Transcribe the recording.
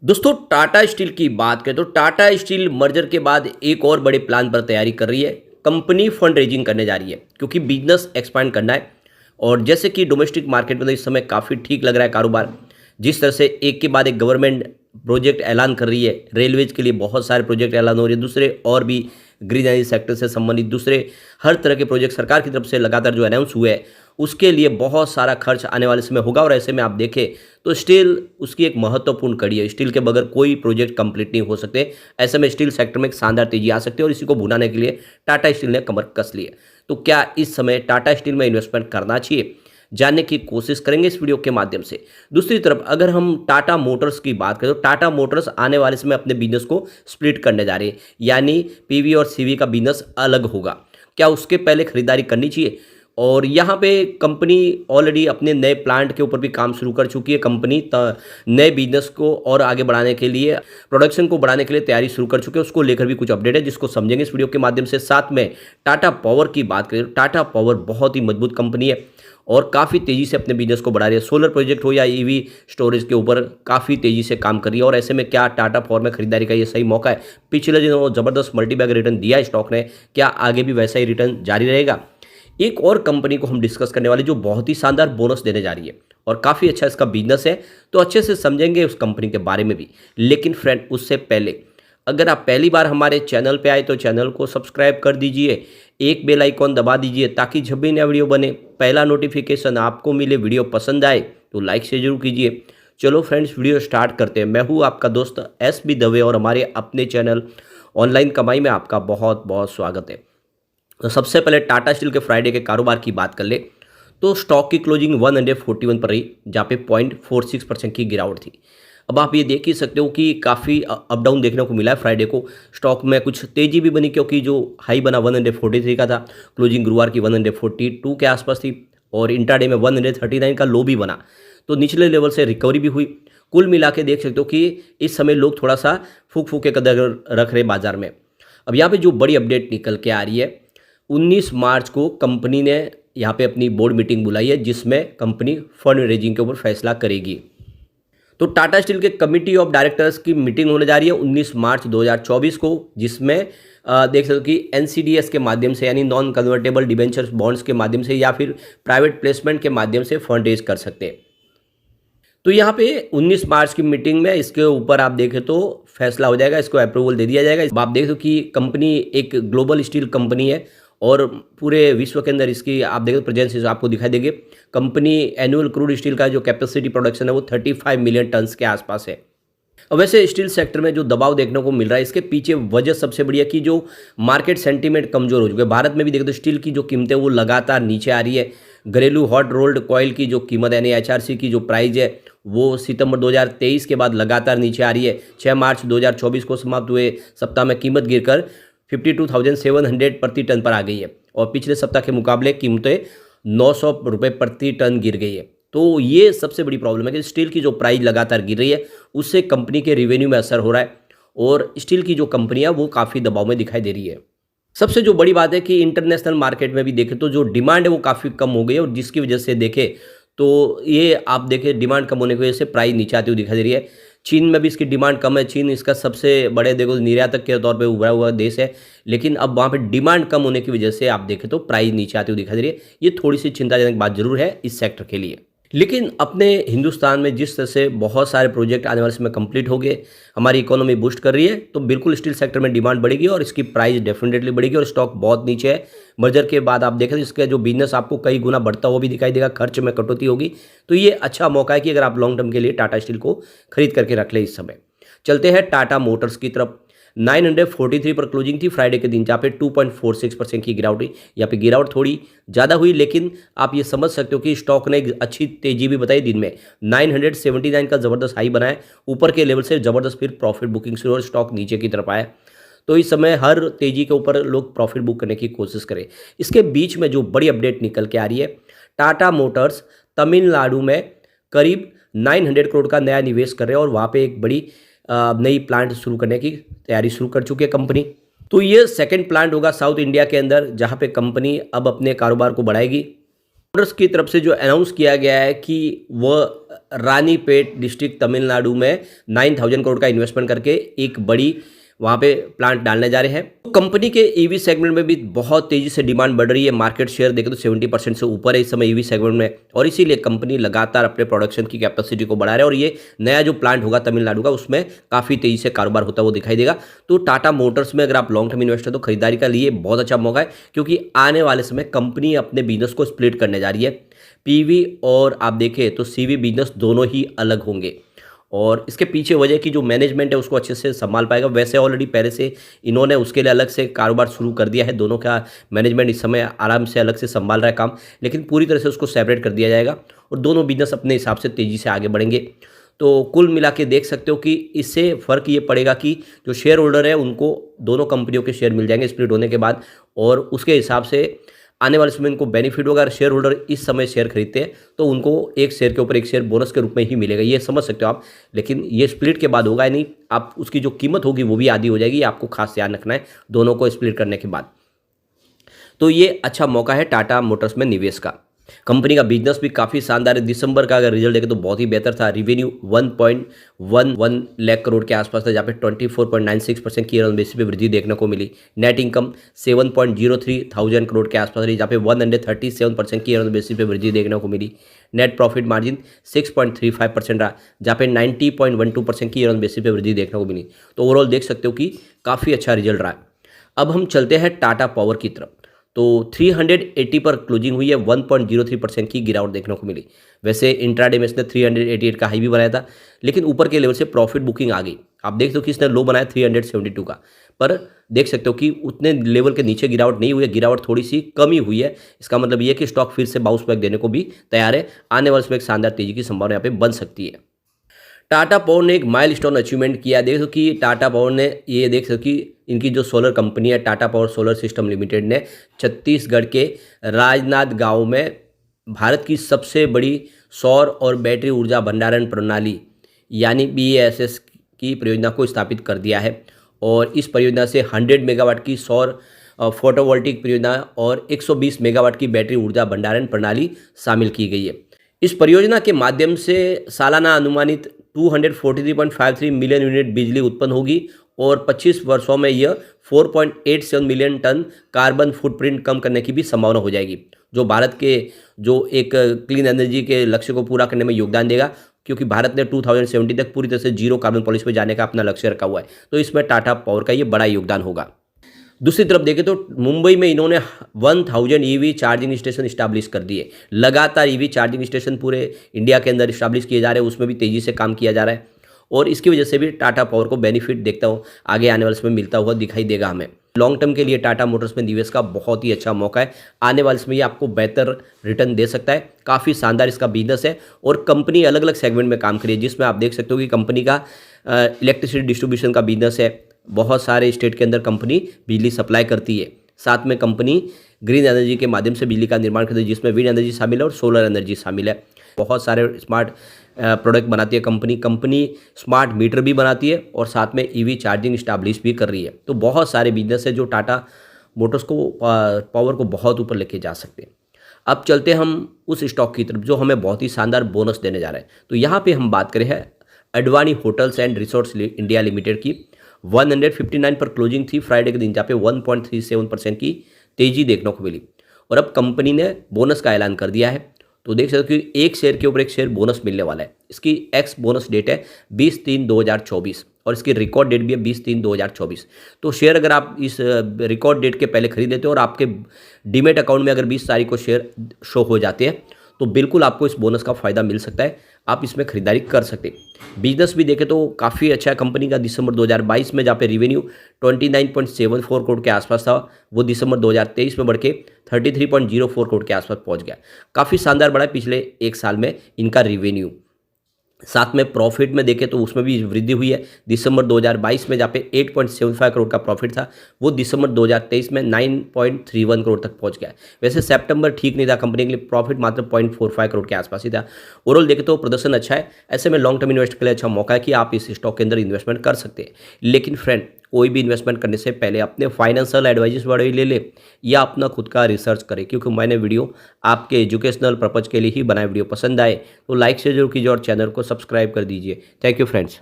दोस्तों टाटा स्टील की बात करें तो टाटा स्टील मर्जर के बाद एक और बड़े प्लान पर तैयारी कर रही है। कंपनी फंड रेजिंग करने जा रही है क्योंकि बिजनेस एक्सपांड करना है। और जैसे कि डोमेस्टिक मार्केट में तो इस समय काफ़ी ठीक लग रहा है कारोबार। जिस तरह से एक के बाद एक गवर्नमेंट प्रोजेक्ट ऐलान कर रही है, रेलवेज के लिए बहुत सारे प्रोजेक्ट ऐलान हो रहे हैं, दूसरे और भी ग्रीन एनर्जी सेक्टर से संबंधित दूसरे हर तरह के प्रोजेक्ट सरकार की तरफ से लगातार जो अनाउंस हुए हैं, उसके लिए बहुत सारा खर्च आने वाले समय होगा। और ऐसे में आप देखें तो स्टील उसकी एक महत्वपूर्ण कड़ी है। स्टील के बगैर कोई प्रोजेक्ट कंप्लीट नहीं हो सकते। ऐसे में स्टील सेक्टर में एक शानदार तेजी आ सकती है और इसी को भुनाने के लिए टाटा स्टील ने कमर कस ली है। तो क्या इस समय टाटा स्टील में इन्वेस्टमेंट करना चाहिए, जानने की कोशिश करेंगे इस वीडियो के माध्यम से। दूसरी तरफ अगर हम टाटा मोटर्स की बात करें तो टाटा मोटर्स आने वाले समय अपने बिजनेस को स्प्लिट करने जा रही है, यानी पीवी और सीवी का बिजनेस अलग होगा। क्या उसके पहले खरीदारी करनी चाहिए? और यहाँ पे कंपनी ऑलरेडी अपने नए प्लांट के ऊपर भी काम शुरू कर चुकी है। कंपनी नए बिजनेस को और आगे बढ़ाने के लिए, प्रोडक्शन को बढ़ाने के लिए तैयारी शुरू कर चुके हैं। उसको लेकर भी कुछ अपडेट है जिसको समझेंगे इस वीडियो के माध्यम से। साथ में टाटा पावर की बात करें तो टाटा पावर बहुत ही मजबूत कंपनी है और काफ़ी तेज़ी से अपने बिजनेस को बढ़ा रही है। सोलर प्रोजेक्ट हो या ईवी स्टोरेज के ऊपर काफ़ी तेज़ी से काम कर रही है। और ऐसे में क्या टाटा पावर में खरीदारी का ये सही मौका है? पिछले दिनों ज़बरदस्त मल्टीबैग रिटर्न दिया है स्टॉक ने, क्या आगे भी वैसा ही रिटर्न जारी रहेगा? एक और कंपनी को हम डिस्कस करने वाले जो बहुत ही शानदार बोनस देने जा रही है और काफ़ी अच्छा इसका बिजनेस है, तो अच्छे से समझेंगे उस कंपनी के बारे में भी। लेकिन फ्रेंड, उससे पहले अगर आप पहली बार हमारे चैनल पे आए तो चैनल को सब्सक्राइब कर दीजिए, एक बेल आइकॉन दबा दीजिए ताकि जब भी नया वीडियो बने पहला नोटिफिकेशन आपको मिले। वीडियो पसंद आए तो लाइक से जरूर कीजिए। चलो फ्रेंड्स, वीडियो स्टार्ट करते हैं। मैं हूँ आपका दोस्त SB दवे और हमारे अपने चैनल ऑनलाइन कमाई में आपका बहुत बहुत स्वागत है। तो सबसे पहले टाटा स्टील के फ्राइडे के कारोबार की बात कर ले तो स्टॉक की क्लोजिंग 141 पर रही, जहाँ पे 0.46% की गिरावट थी। अब आप ये देख ही सकते हो कि काफ़ी अप डाउन देखने को मिला है फ्राइडे को। स्टॉक में कुछ तेज़ी भी बनी क्योंकि जो हाई बना 143 का था, क्लोजिंग गुरुवार की 142 के आसपास थी और इंट्राडे में 139 का लो भी बना, तो निचले लेवल से रिकवरी भी हुई। कुल मिला के देख सकते हो कि इस समय लोग थोड़ा सा फूक फूक के कदर रख रहे बाजार में। अब यहाँ पे जो बड़ी अपडेट निकल के आ रही है, 19 मार्च को कंपनी ने यहाँ पे अपनी बोर्ड मीटिंग बुलाई है जिसमें कंपनी फंड रेजिंग के ऊपर फैसला करेगी। तो टाटा स्टील के कमिटी ऑफ डायरेक्टर्स की मीटिंग होने जा रही है 19 मार्च 2024 को, जिसमें देख सकते हो कि NCDS के माध्यम से, यानी नॉन कन्वर्टेबल डिबेंचर्स बॉन्ड्स के माध्यम से या फिर प्राइवेट प्लेसमेंट के माध्यम से फंड रेज कर सकते हैं। तो यहाँ पे 19 मार्च की मीटिंग में इसके ऊपर आप देखें तो फैसला हो जाएगा, इसको अप्रूवल दे दिया जाएगा। आप देख दो कि कंपनी एक ग्लोबल स्टील कंपनी है और पूरे विश्व के अंदर इसकी आप देखें तो प्रेजेंस आपको दिखाई देगी। कंपनी एनुअल क्रूड स्टील का जो कैपेसिटी प्रोडक्शन है वो 35 मिलियन टन्स के आसपास है। और वैसे स्टील सेक्टर में जो दबाव देखने को मिल रहा है, इसके पीछे वजह सबसे बड़ी है कि जो मार्केट सेंटीमेंट कमजोर हो चुका है। भारत में भी देखो तो स्टील की जो कीमतें वो लगातार नीचे आ रही है। घरेलू हॉट रोल्ड कॉयल की जो कीमत है, यानी HRC की जो प्राइस है, वो सितंबर 2023 के बाद लगातार नीचे आ रही है। 6 मार्च 2024 को समाप्त हुए सप्ताह में कीमत गिरकर 52,700 प्रति टन पर आ गई है और पिछले सप्ताह के मुकाबले कीमतें 900 रुपये प्रति टन गिर गई है। तो ये सबसे बड़ी प्रॉब्लम है कि स्टील की जो प्राइस लगातार गिर रही है उससे कंपनी के रिवेन्यू में असर हो रहा है और स्टील की जो कंपनी है वो काफ़ी दबाव में दिखाई दे रही है। सबसे जो बड़ी बात है कि इंटरनेशनल मार्केट में भी देखें तो जो डिमांड है वो काफ़ी कम हो गई है और जिसकी वजह से देखें तो ये आप देखें डिमांड कम होने की वजह से प्राइस नीचे आती हुई दिखाई दे रही है। चीन में भी इसकी डिमांड कम है। चीन इसका सबसे बड़े देखो निर्यातक के तौर पे उभरा हुआ देश है, लेकिन अब वहाँ पे डिमांड कम होने की वजह से आप देखें तो प्राइस नीचे आती हुई दिखाई दे रही है। ये थोड़ी सी चिंताजनक बात जरूर है इस सेक्टर के लिए। लेकिन अपने हिंदुस्तान में जिस तरह से बहुत सारे प्रोजेक्ट आने वाले समय कंप्लीट हो गए, हमारी इकोनॉमी बूस्ट कर रही है, तो बिल्कुल स्टील सेक्टर में डिमांड बढ़ेगी और इसकी प्राइस डेफिनेटली बढ़ेगी। और स्टॉक बहुत नीचे है। मर्जर के बाद आप देखें तो इसका जो बिजनेस आपको कई गुना बढ़ता हुआ भी दिखाई देगा, खर्च में कटौती होगी। तो ये अच्छा मौका है कि अगर आप लॉन्ग टर्म के लिए टाटा स्टील को खरीद करके रख लें इस समय। चलते हैं टाटा मोटर्स की तरफ। 943 पर क्लोजिंग थी फ्राइडे के दिन, जहाँ पे 2.46% की गिरावट हुई। यहाँ पे गिरावट थोड़ी ज़्यादा हुई, लेकिन आप ये समझ सकते हो कि स्टॉक ने एक अच्छी तेजी भी बताई। दिन में 979 का ज़बरदस्त हाई बनाया, ऊपर के लेवल से ज़बरदस्त फिर प्रॉफिट बुकिंग शुरू और स्टॉक नीचे की तरफ आया। तो इस समय हर तेजी के ऊपर लोग प्रॉफिट बुक करने की कोशिश करें। इसके बीच में जो बड़ी अपडेट निकल के आ रही है, टाटा मोटर्स तमिलनाडु में करीब 900 करोड़ का नया निवेश कर रहे हैं और वहाँ पे एक बड़ी नई प्लांट शुरू करने की तैयारी शुरू कर चुकी है कंपनी। तो ये सेकंड प्लांट होगा साउथ इंडिया के अंदर, जहाँ पे कंपनी अब अपने कारोबार को बढ़ाएगी। मोटर्स की तरफ से जो अनाउंस किया गया है कि वह रानीपेट डिस्ट्रिक्ट तमिलनाडु में 9,000 करोड़ का इन्वेस्टमेंट करके एक बड़ी वहाँ पे प्लांट डालने जा रहे हैं। तो कंपनी के ईवी सेगमेंट में भी बहुत तेजी से डिमांड बढ़ रही है। मार्केट शेयर देखें तो 70% से ऊपर है इस समय ईवी सेगमेंट में, और इसीलिए कंपनी लगातार अपने प्रोडक्शन की कैपेसिटी को बढ़ा रहा है। और ये नया जो प्लांट होगा तमिलनाडु का, उसमें काफ़ी तेजी से कारोबार होता हुआ दिखाई देगा। तो टाटा मोटर्स में अगर आप लॉन्ग टर्म इन्वेस्टर तो खरीदारी का लिए बहुत अच्छा मौका है, क्योंकि आने वाले समय कंपनी अपने बिजनेस को स्प्लिट करने जा रही है। पीवी और आप देखें तो सीवी बिजनेस दोनों ही अलग होंगे, और इसके पीछे वजह की जो मैनेजमेंट है उसको अच्छे से संभाल पाएगा। वैसे ऑलरेडी पहले से इन्होंने उसके लिए अलग से कारोबार शुरू कर दिया है। दोनों का मैनेजमेंट इस समय आराम से अलग से संभाल रहा है काम, लेकिन पूरी तरह से उसको सेपरेट कर दिया जाएगा और दोनों बिजनेस अपने हिसाब से तेज़ी से आगे बढ़ेंगे। तो कुल मिला के देख सकते हो कि इससे फ़र्क ये पड़ेगा कि जो शेयर होल्डर है उनको दोनों कंपनियों के शेयर मिल जाएंगे स्प्लिट होने के बाद, और उसके हिसाब से आने वाले समय इनको बेनिफिट होगा। अगर शेयर होल्डर इस समय शेयर खरीदते हैं तो उनको एक शेयर के ऊपर एक शेयर बोनस के रूप में ही मिलेगा, ये समझ सकते हो आप। लेकिन ये स्प्लिट के बाद होगा नहीं, आप उसकी जो कीमत होगी वो भी आधी हो जाएगी, आपको खास ध्यान रखना है दोनों को स्प्लिट करने के बाद। तो ये अच्छा मौका है टाटा मोटर्स में निवेश का। कंपनी का बिजनेस भी काफ़ी शानदार है। दिसंबर का अगर रिजल्ट देखें तो बहुत ही बेहतर था। रिवेन्यू 1.11 लाख करोड़ के आसपास था, जहाँ पे 24.96% की ईयर ऑन बेसिस पे वृद्धि देखने को मिली। नेट इनकम 7.03 थाउजेंड करोड़ के आसपास रही, जहाँ पे 137% की ईयर ऑन बेसिस पे वृद्धि देखने को मिली। नेट प्रॉफिट मार्जिन 6.35% रहा, जहाँ पे 90.12% की ईयर ऑन बेसिस पे वृद्धि देखने को मिली। तो ओवरऑल देख सकते हो कि काफ़ी अच्छा रिजल्ट रहा है। अब हम चलते हैं टाटा पावर की तरफ। तो 380 पर क्लोजिंग हुई है, 1.03% की गिरावट देखने को मिली। वैसे इंट्राडे में इसने 388 का हाई भी बनाया था, लेकिन ऊपर के लेवल से प्रॉफिट बुकिंग आ गई। आप देख सकते हो कि इसने लो बनाया 372 का, पर देख सकते हो कि उतने लेवल के नीचे गिरावट नहीं हुई है, गिरावट थोड़ी सी कम ही हुई है। इसका मतलब ये है कि स्टॉक फिर से बाउंस बैक देने को भी तैयार है। आने वाले समय एक शानदार तेजी की संभावना यहाँ पे बन सकती है। टाटा पावर ने एक माइलस्टोन अचीवमेंट किया। देखो कि टाटा पावर ने ये देख सको कि इनकी जो सोलर कंपनी है Tata power solar system limited ने छत्तीसगढ़ के राजनांद गांव में भारत की सबसे बड़ी सौर और बैटरी ऊर्जा भंडारण प्रणाली यानी BESS की परियोजना को स्थापित कर दिया है। और इस परियोजना से 100 मेगावाट की सौर फोटोवोल्टिक परियोजना और 120 मेगावाट की बैटरी ऊर्जा भंडारण प्रणाली शामिल की गई है। इस परियोजना के माध्यम से सालाना अनुमानित 243.53 मिलियन यूनिट बिजली उत्पन्न होगी और 25 वर्षों में यह 4.87 मिलियन टन कार्बन फुटप्रिंट कम करने की भी संभावना हो जाएगी, जो भारत के जो एक क्लीन एनर्जी के लक्ष्य को पूरा करने में योगदान देगा, क्योंकि भारत ने 2070 तक पूरी तरह से जीरो कार्बन पॉलिसी पर जाने का अपना लक्ष्य रखा हुआ है। तो इसमें टाटा पावर का ये बड़ा योगदान होगा। दूसरी तरफ देखें तो मुंबई में इन्होंने 1000 EV चार्जिंग स्टेशन इस्टेब्लिश कर दिए। लगातार EV चार्जिंग स्टेशन पूरे इंडिया के अंदर इस्टेब्लिश किए जा रहे हैं, उसमें भी तेज़ी से काम किया जा रहा है और इसकी वजह से भी टाटा पावर को बेनिफिट देखता हूँ आगे आने वाले समय मिलता हुआ दिखाई देगा हमें। लॉन्ग टर्म के लिए टाटा मोटर्स में निवेश का बहुत ही अच्छा मौका है। आने वाले समय ये आपको बेहतर रिटर्न दे सकता है। काफ़ी शानदार इसका बिजनेस है और कंपनी अलग अलग सेगमेंट में काम करी है, जिसमें आप देख सकते हो कि कंपनी का इलेक्ट्रिसिटी डिस्ट्रीब्यूशन का बिजनेस है। बहुत सारे स्टेट के अंदर कंपनी बिजली सप्लाई करती है। साथ में कंपनी ग्रीन एनर्जी के माध्यम से बिजली का निर्माण करती है, जिसमें विंड एनर्जी शामिल है और सोलर एनर्जी शामिल है। बहुत सारे स्मार्ट प्रोडक्ट बनाती है कंपनी स्मार्ट मीटर भी बनाती है और साथ में EV चार्जिंग स्टैब्लिश भी कर रही है। तो बहुत सारे बिजनेस है जो टाटा मोटर्स को पावर को बहुत ऊपर लेके जा सकते हैं। अब चलते हम उस स्टॉक की तरफ जो हमें बहुत ही शानदार बोनस देने जा रहा है। तो यहाँ पे हम बात करें है Advani hotels and resorts India limited की। 159 पर क्लोजिंग थी फ्राइडे के दिन, जहाँ पे 1.37% की तेजी देखने को मिली और अब कंपनी ने बोनस का ऐलान कर दिया है। तो देख सकते हो कि एक शेयर के ऊपर एक शेयर बोनस मिलने वाला है। इसकी एक्स बोनस डेट है 20/3/2024 और इसकी रिकॉर्ड डेट भी है 20/3/2024। तो शेयर अगर आप इस रिकॉर्ड डेट के पहले खरीद लेते हो और आपके डीमेट अकाउंट में अगर 20 तारीख को शेयर शो हो जाते हैं तो बिल्कुल आपको इस बोनस का फ़ायदा मिल सकता है, आप इसमें खरीदारी कर सकते हैं। बिजनेस भी देखें तो काफ़ी अच्छा है कंपनी का। दिसंबर 2022 में जहाँ पे रेवेन्यू 29.74 करोड़ के आसपास था, वो दिसंबर 2023 में बढ़ के 33.04 करोड़ के आसपास पहुँच गया। काफ़ी शानदार बढ़ा है पिछले एक साल में इनका रेवेन्यू। साथ में प्रॉफिट में देखें तो उसमें भी वृद्धि हुई है। दिसंबर 2022 में जहाँ पे 8.75 करोड़ का प्रॉफिट था, वो दिसंबर 2023 में 9.31 करोड़ तक पहुंच गया। वैसे सितंबर ठीक नहीं था कंपनी के लिए, प्रॉफिट मात्र 0.45 करोड़ के आसपास ही था। ओवरऑल देखें तो प्रदर्शन अच्छा है। ऐसे में लॉन्ग टर्म इन्वेस्ट के लिए अच्छा मौका है कि आप इस स्टॉक के अंदर इन्वेस्टमेंट कर सकते हैं। लेकिन फ्रेंड कोई भी इन्वेस्टमेंट करने से पहले अपने फाइनेंशियल एडवाइजर्स वाले ले ले या अपना खुद का रिसर्च करें, क्योंकि मैंने वीडियो आपके एजुकेशनल पर्पज़ के लिए ही बनाए। वीडियो पसंद आए तो लाइक से जरूर कीजिए और चैनल को सब्सक्राइब कर दीजिए। Thank you friends.